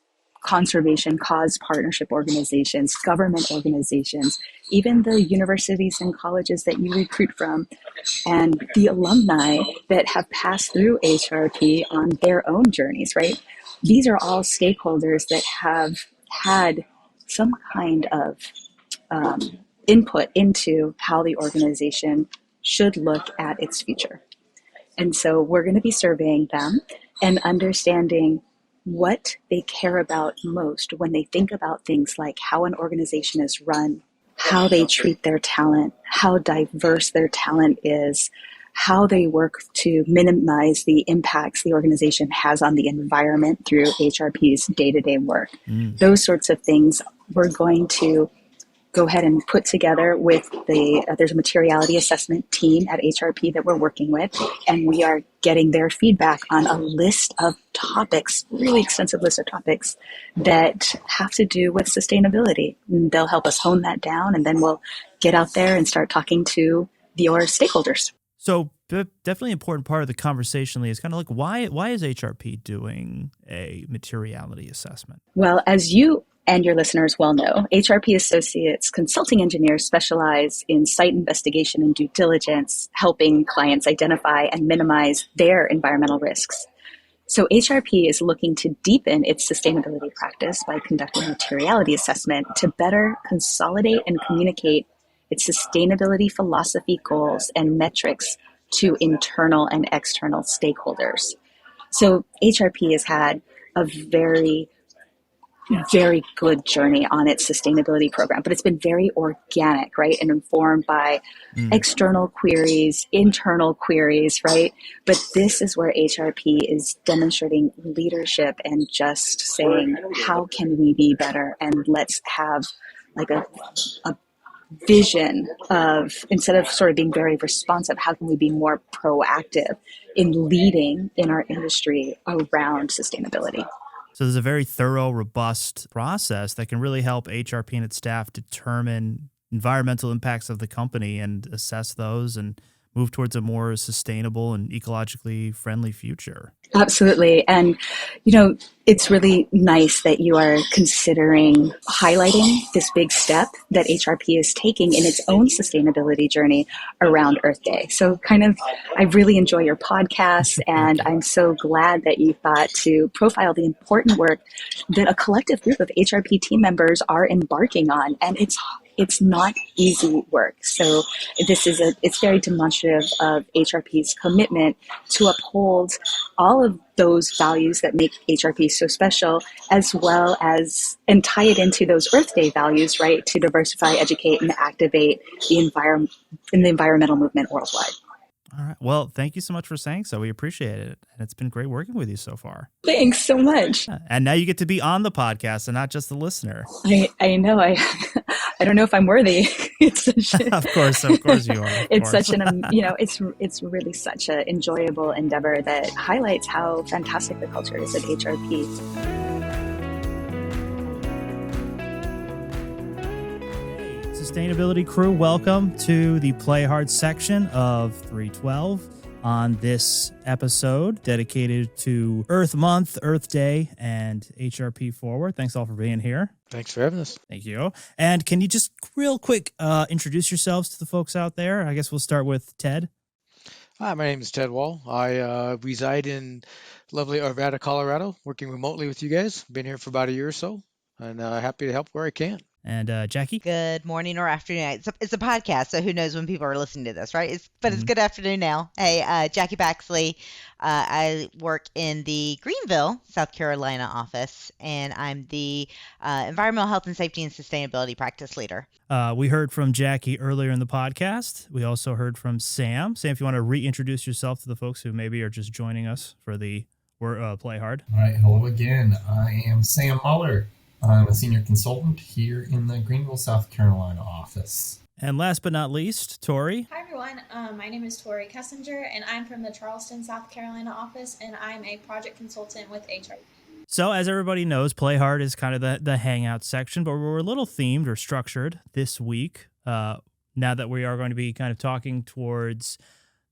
conservation cause partnership organizations, government organizations, even the universities and colleges that you recruit from, and the alumni that have passed through HRP on their own journeys, right? These are all stakeholders that have had some kind of input into how the organization should look at its future. And so we're going to be surveying them and understanding what they care about most when they think about things like how an organization is run, how they treat their talent, how diverse their talent is, how they work to minimize the impacts the organization has on the environment through HRP's day-to-day work. Those sorts of things we're going to go ahead and put together with there's a materiality assessment team at HRP that we're working with, and we are getting their feedback on a list of topics, really extensive list of topics that have to do with sustainability. And they'll help us hone that down, and then we'll get out there and start talking to your stakeholders. So definitely important part of the conversation, Lee, is kind of like why is HRP doing a materiality assessment? Well, as you and your listeners well know, HRP Associates consulting engineers specialize in site investigation and due diligence, helping clients identify and minimize their environmental risks. So HRP is looking to deepen its sustainability practice by conducting a materiality assessment to better consolidate and communicate its sustainability philosophy, goals, and metrics to internal and external stakeholders. So HRP has had a very good journey on its sustainability program, but it's been very organic, right? And informed by external queries, internal queries, right? But this is where HRP is demonstrating leadership and just saying, how can we be better? And let's have like a vision of, instead of sort of being very responsive, how can we be more proactive in leading in our industry around sustainability? So there's a very thorough, robust process that can really help HRP and its staff determine environmental impacts of the company and assess those and move towards a more sustainable and ecologically friendly future. Absolutely. And, it's really nice that you are considering highlighting this big step that HRP is taking in its own sustainability journey around Earth Day. So I really enjoy your podcast, and I'm so glad that you thought to profile the important work that a collective group of HRP team members are embarking on. And it's not easy work. So it's very demonstrative of HRP's commitment to uphold all of those values that make HRP so special, as well as, and tie it into those Earth Day values, right? To diversify, educate, and activate the environmental movement worldwide. All right. Well, thank you so much for saying so. We appreciate it. And it's been great working with you so far. Thanks so much. And now you get to be on the podcast and not just the listener. I know. I don't know if I'm worthy. It's Of course you are. It's such it's really such an enjoyable endeavor that highlights how fantastic the culture is at HRP. Sustainability crew, welcome to the Play Hard section of 312 on this episode dedicated to Earth Month, Earth Day, and HRP Forward. Thanks all for being here. Thanks for having us. Thank you. And can you just real quick introduce yourselves to the folks out there? I guess we'll start with Ted. Hi, my name is Ted Wall. I reside in lovely Arvada, Colorado, working remotely with you guys. Been here for about a year or so, and happy to help where I can. And Jackie? Good morning or afternoon. It's a podcast, so who knows when people are listening to this, right? It's good afternoon now. Hey, Jackie Baxley. I work in the Greenville, South Carolina office, and I'm the Environmental Health and Safety and Sustainability Practice Leader. We heard from Jackie earlier in the podcast. We also heard from Sam. Sam, if you want to reintroduce yourself to the folks who maybe are just joining us for the Play Hard. All right. Hello again. I am Sam Muller. I'm a senior consultant here in the Greenville, South Carolina office. And last but not least, Tori. Hi, everyone. My name is Tori Kessinger, and I'm from the Charleston, South Carolina office, and I'm a project consultant with HRP. So as everybody knows, Play Hard is kind of the hangout section, but we're a little themed or structured this week. Now that we are going to be kind of talking towards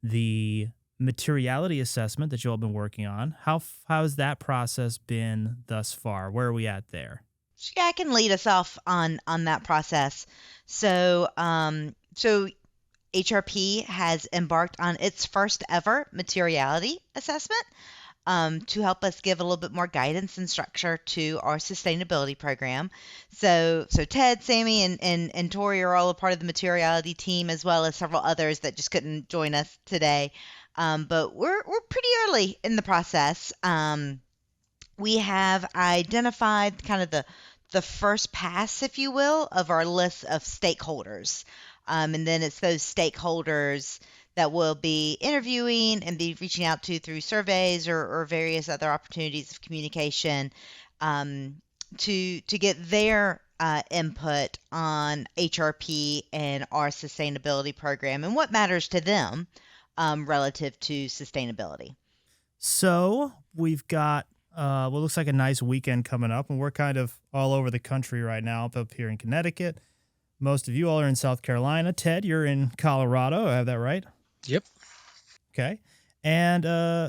the materiality assessment that you all been working on. How has that process been thus far? Where are we at there? Yeah, I can lead us off on that process. So HRP has embarked on its first ever materiality assessment to help us give a little bit more guidance and structure to our sustainability program. So Ted, Sammy, and Tori are all a part of the materiality team, as well as several others that just couldn't join us today. But we're pretty early in the process. We have identified kind of the first pass, if you will, of our list of stakeholders. And then it's those stakeholders that we'll be interviewing and be reaching out to through surveys or various other opportunities of communication to get their input on HRP and our sustainability program and what matters to them relative to sustainability. So we've got what looks like a nice weekend coming up, and we're kind of all over the country right now, up here in Connecticut. Most of you all are in South Carolina. Ted, you're in Colorado. I have that right? Yep. Okay. And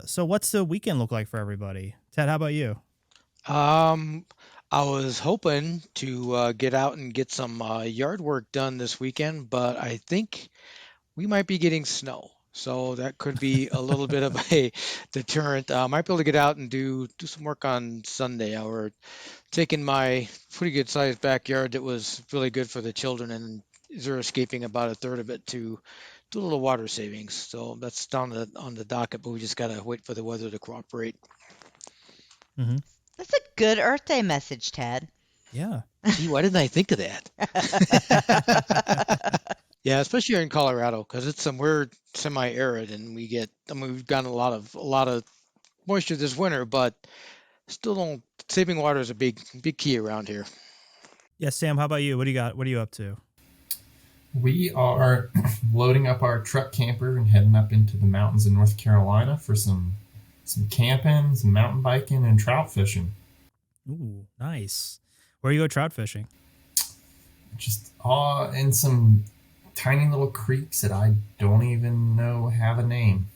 so what's the weekend look like for everybody? Ted, how about you? I was hoping to get out and get some yard work done this weekend, but I think we might be getting snow. So that could be a little bit of a deterrent. Might be able to get out and do some work on Sunday. We're taking my pretty good sized backyard that was really good for the children, and they're escaping about a third of it to do a little water savings. So that's down on the docket, but we just gotta wait for the weather to cooperate. Mm-hmm. That's a good Earth Day message, Ted. Yeah. Gee, why didn't I think of that? Yeah, especially here in Colorado, because we're semi-arid, and we've gotten a lot of moisture this winter, but still don't saving water is a big key around here. Yeah, Sam, how about you? What do you got? What are you up to? We are loading up our truck camper and heading up into the mountains in North Carolina for some camping, some mountain biking, and trout fishing. Ooh, nice. Where you go trout fishing? Just in some tiny little creeks that I don't even know have a name.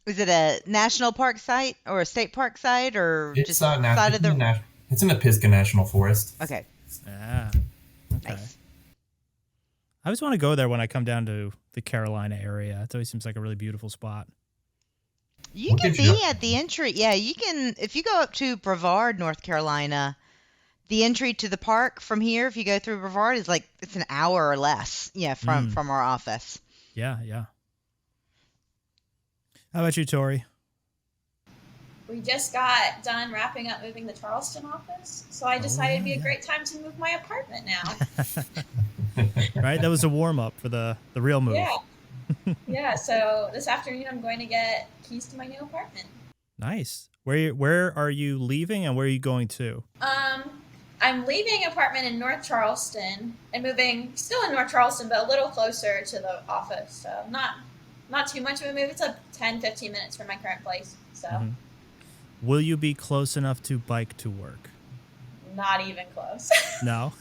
Is it a national park site or a state park site or It's just side of the? It's in the Pisgah National Forest. Okay. Ah, okay. Nice. I always want to go there when I come down to the Carolina area. It always seems like a really beautiful spot. You can be at the entry. Yeah, you can. If you go up to Brevard, North Carolina, the entry to the park from here, if you go through Brevard, is like it's an hour or less. Yeah, from our office. Yeah, yeah. How about you, Tori? We just got done wrapping up moving the Charleston office, so I decided it'd be a great time to move my apartment now. Right, that was a warm up for the real move. Yeah. Yeah, so this afternoon I'm going to get keys to my new apartment. Nice. Where are you leaving and where are you going to? I'm leaving an apartment in North Charleston and moving still in North Charleston, but a little closer to the office. So not too much of a move. It's like 10-15 minutes from my current place. So Will you be close enough to bike to work? Not even close. No.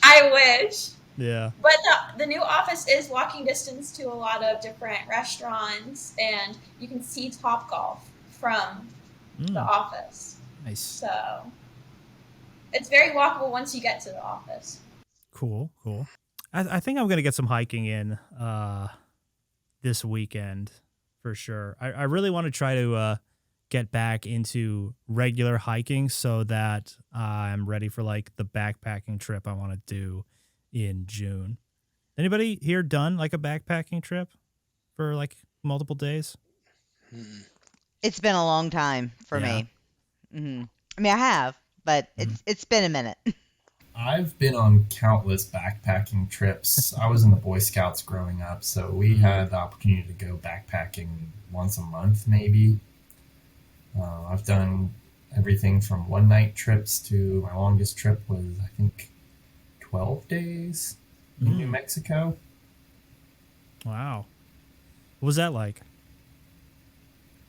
I wish. Yeah. But the new office is walking distance to a lot of different restaurants, and you can see Topgolf from the office. Nice. So it's very walkable once you get to the office. Cool. I think I'm going to get some hiking in this weekend for sure. I really want to try to get back into regular hiking so that I'm ready for like the backpacking trip I want to do in June. Anybody here done like a backpacking trip for like multiple days? It's been a long time for me. Mm-hmm. I mean, I have, but it's been a minute. I've been on countless backpacking trips. I was in the Boy Scouts growing up, so we had the opportunity to go backpacking once a month, maybe. I've done everything from one-night trips to my longest trip was, I think, 12 days in New Mexico. Wow. What was that like?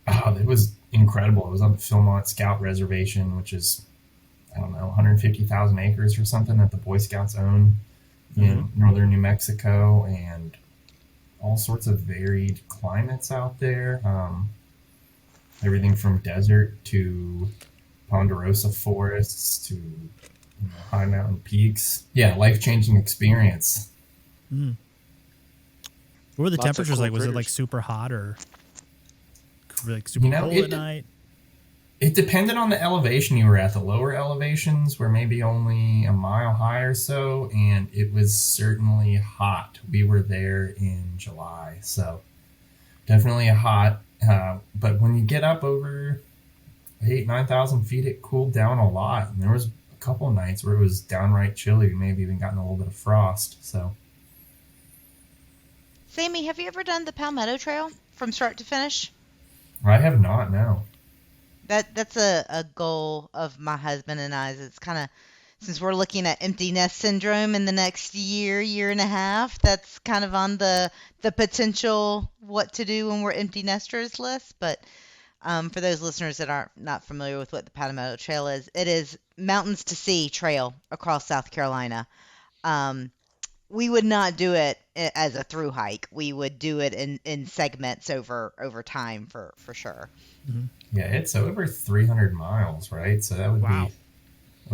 Oh, it was incredible. It was on the Philmont Scout Reservation, which is, I don't know, 150,000 acres or something that the Boy Scouts own in northern New Mexico, and all sorts of varied climates out there. Everything from desert to ponderosa forests to high mountain peaks. Yeah, life-changing experience. What were the Lots of temperatures cool like? Was it critters. like super hot or like super cold at night? It depended on the elevation you were at. The lower elevations were maybe only a mile high or so, and it was certainly hot. We were there in July, so definitely hot. But when you get up over 9,000 feet, it cooled down a lot. And there was a couple of nights where it was downright chilly. We maybe even gotten a little bit of frost. So, Sammy, have you ever done the Palmetto Trail from start to finish? I have not, no. That's a goal of my husband and I's. It's kind of, since we're looking at empty nest syndrome in the next year and a half, that's kind of on the potential what to do when we're empty nesters list. But for those listeners that aren't not familiar with what the Powder Meadow Trail is, it is mountains to sea trail across South Carolina. Um, we would not do it as a through hike. We would do it in segments over time for sure. Yeah, it's over 300 miles, right? So that would Wow.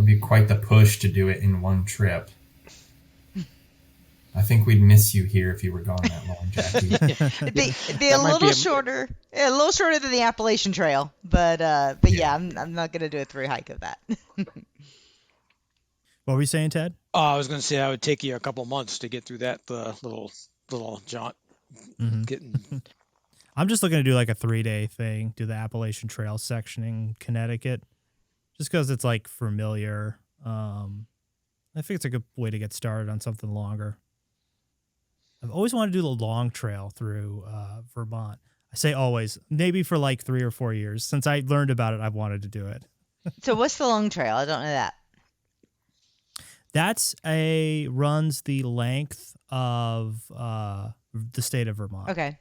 be quite the push to do it in one trip. I think we'd miss you here if you were gone that long, Jackie. It'd be That might be a little shorter than the Appalachian Trail, but yeah, I'm not gonna do a through hike of that. What were you saying, Ted? I was going to say I would take you a couple months to get through that little jaunt. Getting I'm just looking to do like a 3-day thing, do the Appalachian Trail section in Connecticut, just because it's like familiar. I think it's a good way to get started on something longer. I've always wanted to do the long trail through Vermont. I say always, maybe for like 3 or 4 years. Since I learned about it, I've wanted to do it. So what's the long trail? I don't know that. That's runs the length of the state of Vermont. Okay.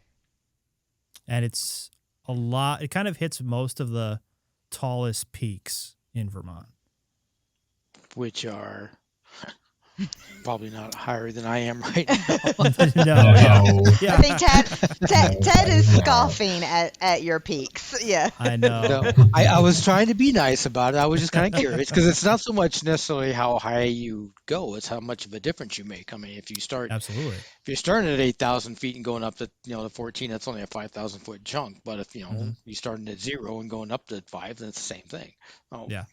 And it's a lot. It kind of hits most of the tallest peaks in Vermont. which are probably not higher than I am right now. No, yeah. I think Ted is scoffing at your peaks. Yeah. I know. No, I was trying to be nice about it. I was just kind of curious because it's not so much necessarily how high you go; it's how much of a difference you make. I mean, if Absolutely. if you're starting at 8,000 feet and going up to the 14, that's only a 5,000 foot chunk. But if you're starting at 0 and going up to 5, then it's the same thing. Oh, Yeah.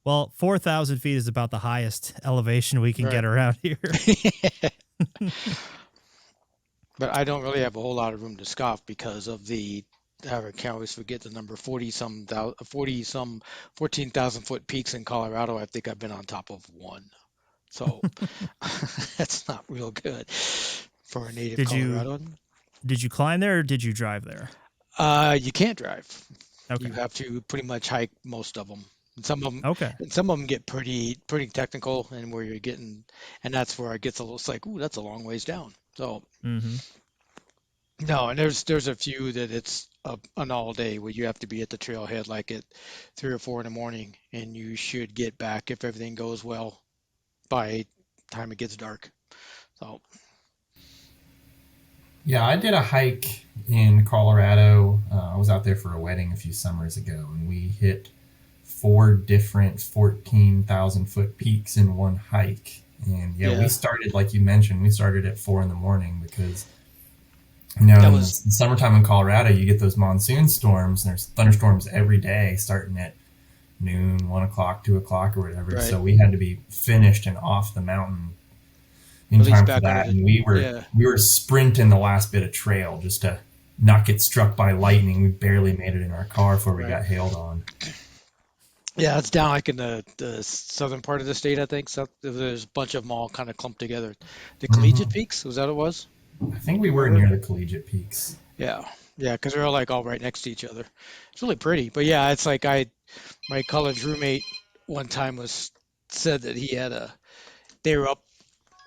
Well, 4,000 feet is about the highest elevation we can get around here. But I don't really have a whole lot of room to scoff because of I always forget the number, 14,000 foot peaks in Colorado. I think I've been on top of one. So that's not real good for a native Coloradoan. Did you climb there or did you drive there? You can't drive. Okay. You have to pretty much hike most of them. And some of them, Okay. and some of them get pretty technical, and where you're getting, and that's where it gets a little. It's like, ooh, that's a long ways down. So no, and there's a few that it's an all day where you have to be at the trailhead like at 3 or 4 in the morning, and you should get back if everything goes well by the time it gets dark. So yeah, I did a hike in Colorado. I was out there for a wedding a few summers ago, and we hit 4 different 14,000 foot peaks in one hike. And we started, like you mentioned, we started at 4 in the morning because, in the summertime in Colorado, you get those monsoon storms. There's thunderstorms every day starting at noon, 1 o'clock, 2 o'clock or whatever. Right. So we had to be finished and off the mountain in time for that. And we were sprinting the last bit of trail just to not get struck by lightning. We barely made it in our car before we got hailed on. Yeah, it's down like in the southern part of the state, I think. So there's a bunch of them all kind of clumped together. The Collegiate Peaks, was that what it was? I think we were near the Collegiate Peaks. Yeah, because they're all right next to each other. It's really pretty. But yeah, it's like my college roommate one time said that they were up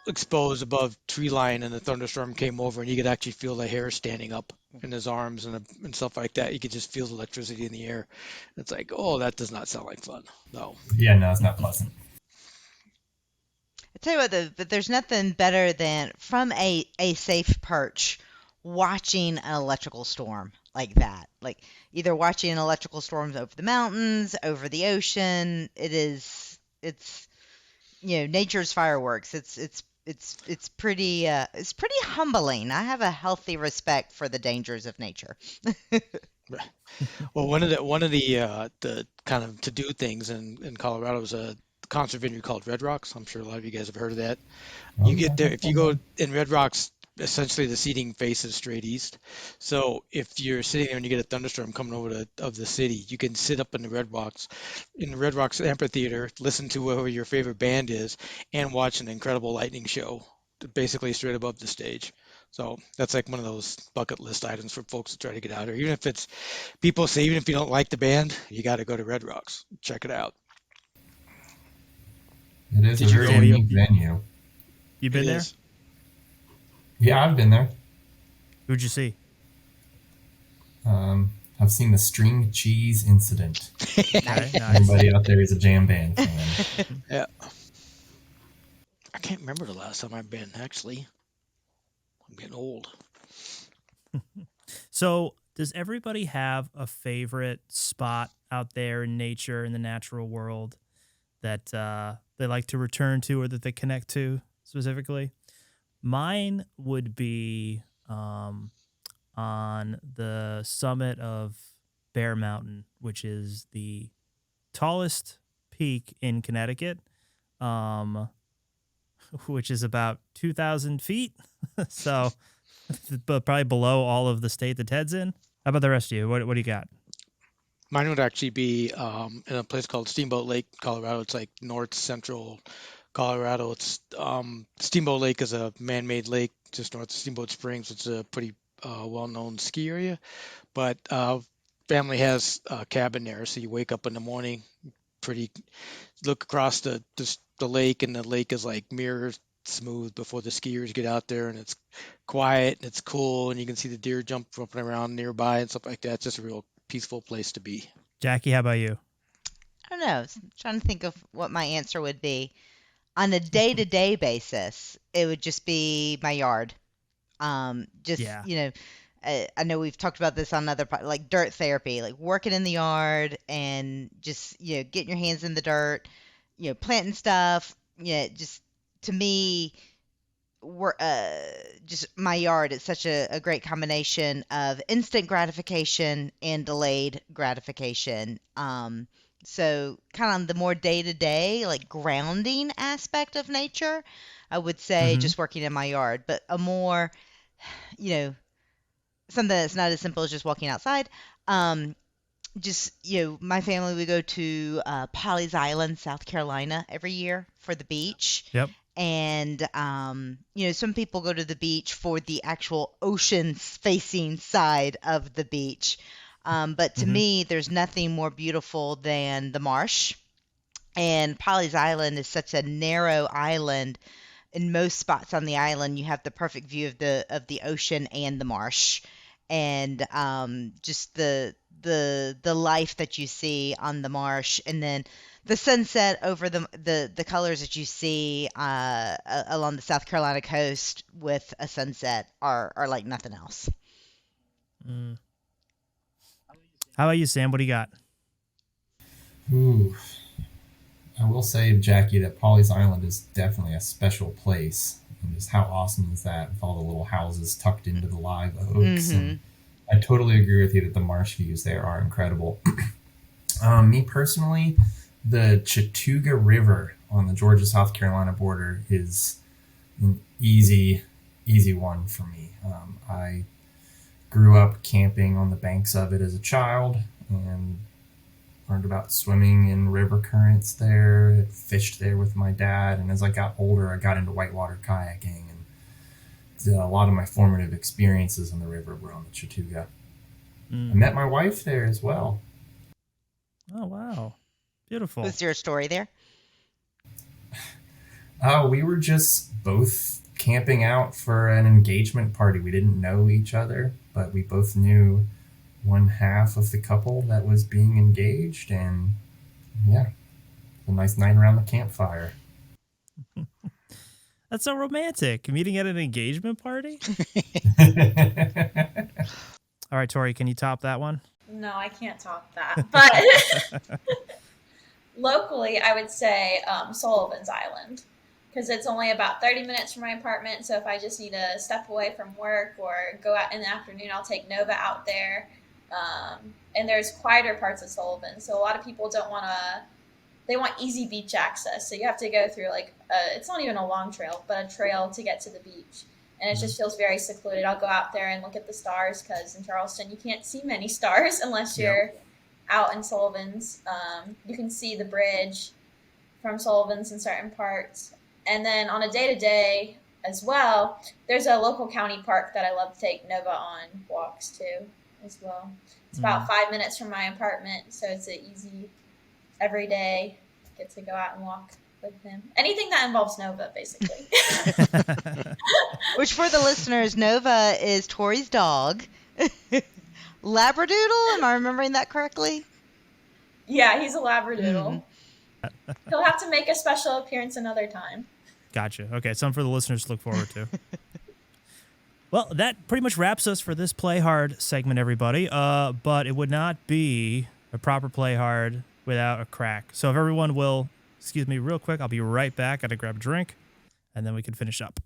exposed above tree line and the thunderstorm came over and you could actually feel the hair standing up in his arms and stuff like that. You could just feel the electricity in the air. It's like, oh, that does not sound like fun. No. Yeah, no, it's not pleasant. I tell you what, but there's nothing better than from a safe perch watching an electrical storm like that. Like either watching an electrical storm over the mountains, over the ocean. It's nature's fireworks. It's pretty humbling. I have a healthy respect for the dangers of nature. Well, one of the kind of to do things in Colorado is a concert venue called Red Rocks. I'm sure a lot of you guys have heard of that. You get there if you go in Red Rocks. Essentially, the seating faces straight east. So if you're sitting there and you get a thunderstorm coming over of the city, you can sit up in the Red Rocks amphitheater, listen to whoever your favorite band is, and watch an incredible lightning show, basically straight above the stage. So that's like one of those bucket list items for folks to try to get out there. Even if it's, people say, even if you don't like the band, you got to go to Red Rocks. Check it out. It is Did a you very go? unique venue. You been It there? is. Yeah, I've been there. Who'd you see? I've seen the String Cheese Incident. Okay, nice. Everybody out there is a jam band fan. Yeah. I can't remember the last time I've been, actually. I'm getting old. So, does everybody have a favorite spot out there in nature, in the natural world, that they like to return to or that they connect to specifically? Mine would be on the summit of Bear Mountain, which is the tallest peak in Connecticut, which is about 2,000 feet. So, but probably below all of the state that Ted's in. How about the rest of you? What do you got? Mine would actually be in a place called Steamboat Lake, Colorado. It's like north central Colorado. It's Steamboat Lake is a man-made lake just north of Steamboat Springs. It's a pretty well-known ski area, but family has a cabin there. So you wake up in the morning, look across the lake, and the lake is like mirror smooth before the skiers get out there, and it's quiet and it's cool, and you can see the deer jumping around nearby and stuff like that. It's just a real peaceful place to be. Jackie, how about you? I don't know. I was trying to think of what my answer would be. On a day-to-day basis, it would just be my yard. Yeah. I know we've talked about this on other like dirt therapy, like working in the yard and just getting your hands in the dirt, planting stuff. Just to me, we're just my yard. It's such a great combination of instant gratification and delayed gratification. So kind of on the more day-to-day, like grounding aspect of nature, I would say just working in my yard, but a more, something that's not as simple as just walking outside. Just, my family, we go to Pawleys Island, South Carolina every year for the beach. Yep. And, some people go to the beach for the actual ocean-facing side of the beach. But to me, there's nothing more beautiful than the marsh. And Pawleys Island is such a narrow island. In most spots on the island, you have the perfect view of the ocean and the marsh, and just the life that you see on the marsh, and then the sunset over the colors that you see along the South Carolina coast with a sunset are like nothing else. How about you, Sam? What do you got? Ooh. I will say, Jackie, that Pawleys Island is definitely a special place. And just how awesome is that with all the little houses tucked into the live oaks? And I totally agree with you that the marsh views there are incredible. Me personally, the Chattooga River on the Georgia-South Carolina border is an easy one for me. I grew up camping on the banks of it as a child and learned about swimming in river currents there, fished there with my dad, and as I got older, I got into whitewater kayaking, and a lot of my formative experiences on the river were on the Chattooga. I met my wife there as well. Oh, wow. Beautiful. Was there a story there? We were just both camping out for an engagement party. We didn't know each other, but we both knew one half of the couple that was being engaged, and yeah, a nice night around the campfire. That's so romantic. Meeting at an engagement party? All right, Tori, can you top that one? No, I can't top that. But locally, I would say Sullivan's Island, because it's only about 30 minutes from my apartment. So if I just need to step away from work or go out in the afternoon, I'll take Nova out there. And there's quieter parts of Sullivan. So a lot of people they want easy beach access. So you have to go through it's not even a long trail, but a trail to get to the beach. And it just feels very secluded. I'll go out there and look at the stars, because in Charleston, you can't see many stars unless you're out in Sullivan's. You can see the bridge from Sullivan's in certain parts. And then on a day-to-day, as well. There's a local county park that I love to take Nova on walks to as well. It's about 5 minutes from my apartment, so it's an easy every day get to go out and walk with him. Anything that involves Nova, basically. Which, for the listeners, Nova is Tori's dog. Labradoodle? Am I remembering that correctly? Yeah, he's a Labradoodle. He'll have to make a special appearance another time. Gotcha. Okay, something for the listeners to look forward to. Well, that pretty much wraps us for this Play Hard segment, everybody. But it would not be a proper Play Hard without a crack. So if everyone will, excuse me real quick, I'll be right back. Gotta grab a drink, and then we can finish up.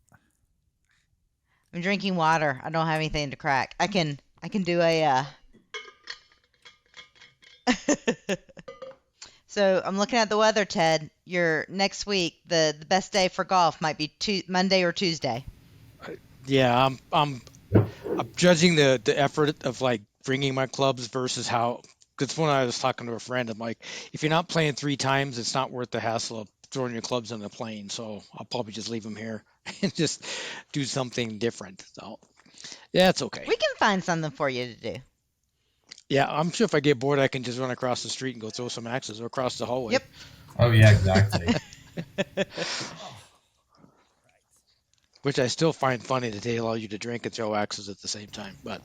I'm drinking water. I don't have anything to crack. I can do a... So I'm looking at the weather, Ted. Your next week, the best day for golf might be Monday or Tuesday. Yeah, I'm judging the effort of like bringing my clubs versus how. Because when I was talking to a friend, I'm like, if you're not playing 3 times, it's not worth the hassle of throwing your clubs on the plane. So I'll probably just leave them here and just do something different. So yeah, it's okay. We can find something for you to do. Yeah, I'm sure if I get bored, I can just run across the street and go throw some axes or across the hallway. Yep. Oh, yeah, exactly. Which I still find funny that they allow you to drink and throw axes at the same time. But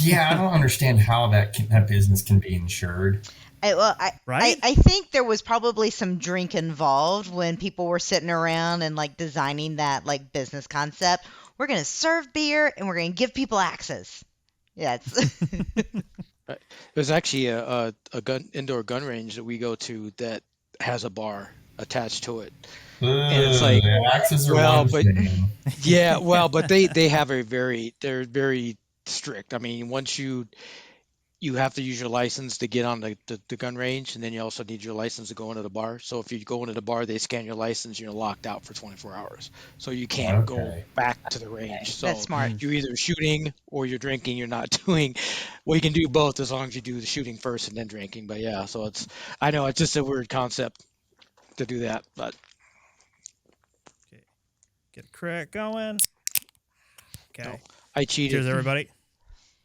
yeah, I don't understand how that business can be insured. I think there was probably some drink involved when people were sitting around and like designing that like business concept. We're going to serve beer and we're going to give people axes. Yeah. There's actually a indoor gun range that we go to that has a bar attached to it. And it's like, axes are but they have they're very strict. I mean, once you have to use your license to get on the gun range, and then you also need your license to go into the bar. So if you go into the bar, they scan your license, you're locked out for 24 hours. So you can't go back to the range. So that's smart. You're either shooting or you're drinking. You're not doing. Well, you can do both as long as you do the shooting first and then drinking. But yeah, so I know it's just a weird concept to do that, but. Okay. Get a crack going. Okay. No, I cheated. Cheers, everybody.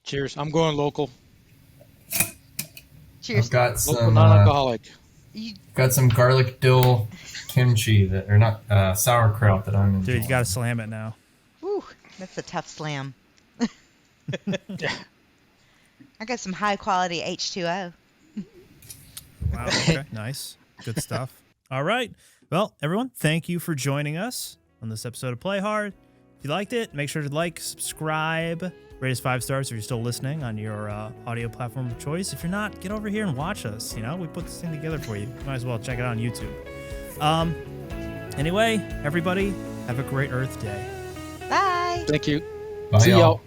Cheers. I'm going local. Cheers. I've got some local non-alcoholic. Got some garlic dill kimchi sauerkraut that I'm enjoying. Dude, you gotta slam it now. Ooh, that's a tough slam. I got some high quality H2O. Wow. Okay. Nice. Good stuff. All right. Well, everyone, thank you for joining us on this episode of Play Hard. If you liked it, make sure to like, subscribe, rate us 5 stars if you're still listening on your audio platform of choice. If you're not, get over here and watch us. You know, we put this thing together for you. Might as well check it out on YouTube. Anyway, everybody, have a great Earth Day. Bye. Thank you. Bye, See y'all.